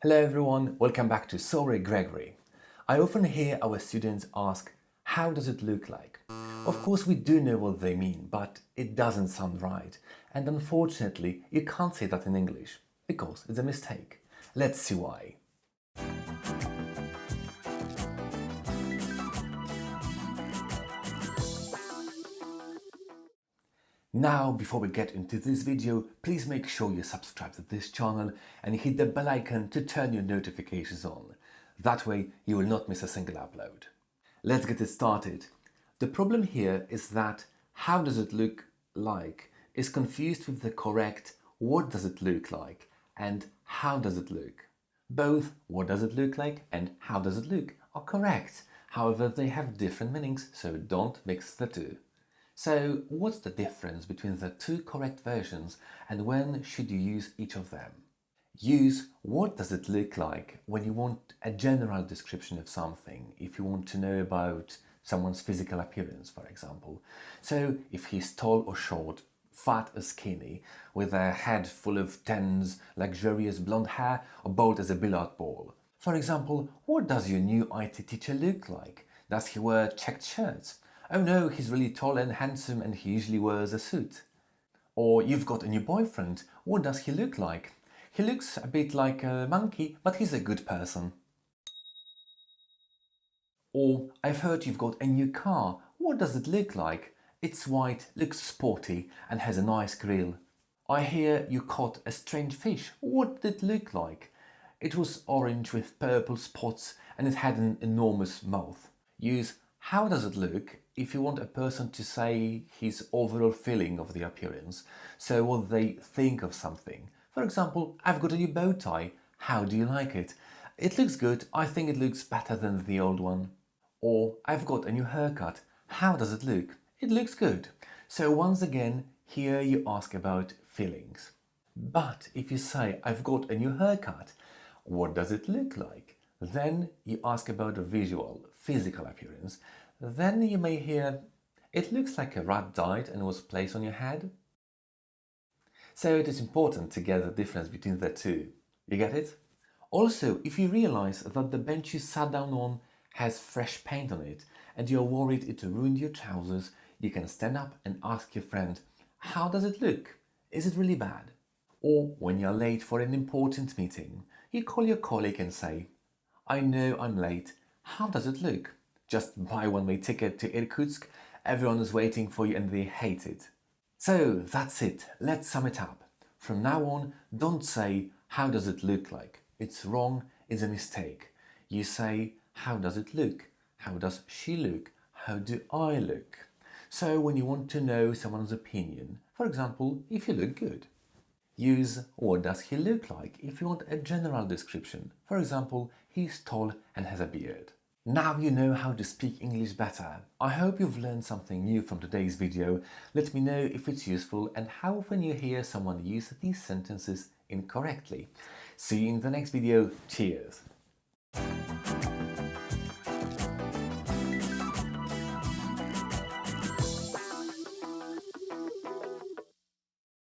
Hello everyone, welcome back to Sorry Gregory. I often hear our students ask, how does it look like? Of course we do know what they mean, but it doesn't sound right. And unfortunately, you can't say that in English, because it's a mistake. Let's see why. Now, before we get into this video, please make sure you subscribe to this channel and hit the bell icon to turn your notifications on. That way, you will not miss a single upload. Let's get it started. The problem here is that how does it look like is confused with the correct what does it look like and how does it look. Both what does it look like and how does it look are correct. However, they have different meanings, so don't mix the two. So, what's the difference between the two correct versions and when should you use each of them? Use what does it look like when you want a general description of something, if you want to know about someone's physical appearance, for example. So, if he's tall or short, fat or skinny, with a head full of tense, luxurious blonde hair, or bald as a billiard ball. For example, what does your new IT teacher look like? Does he wear checked shirts? Oh no, he's really tall and handsome and he usually wears a suit. Or you've got a new boyfriend, what does he look like? He looks a bit like a monkey, but he's a good person. Or I've heard you've got a new car, what does it look like? It's white, looks sporty and has a nice grille. I hear you caught a strange fish, what did it look like? It was orange with purple spots and it had an enormous mouth. Use how does it look if you want a person to say his overall feeling of the appearance, so what they think of something. For example, I've got a new bow tie. How do you like it? It looks good. I think it looks better than the old one. Or I've got a new haircut. How does it look? It looks good. So once again, here you ask about feelings. But if you say, I've got a new haircut, what does it look like? Then you ask about the visual, physical appearance. Then you may hear, it looks like a rat died and was placed on your head. So it is important to get the difference between the two. You get it? Also, if you realize that the bench you sat down on has fresh paint on it and you're worried it ruined your trousers, you can stand up and ask your friend, how does it look? Is it really bad? Or when you're late for an important meeting, you call your colleague and say, I know I'm late. How does it look? Just buy one-way ticket to Irkutsk. Everyone is waiting for you and they hate it. So that's it. Let's sum it up. From now on, don't say, how does it look like? It's wrong, it's a mistake. You say, how does it look? How does she look? How do I look? So when you want to know someone's opinion, for example, if you look good. Use what does he look like if you want a general description. For example, he's tall and has a beard. Now you know how to speak English better. I hope you've learned something new from today's video. Let me know if it's useful and how often you hear someone use these sentences incorrectly. See you in the next video. Cheers!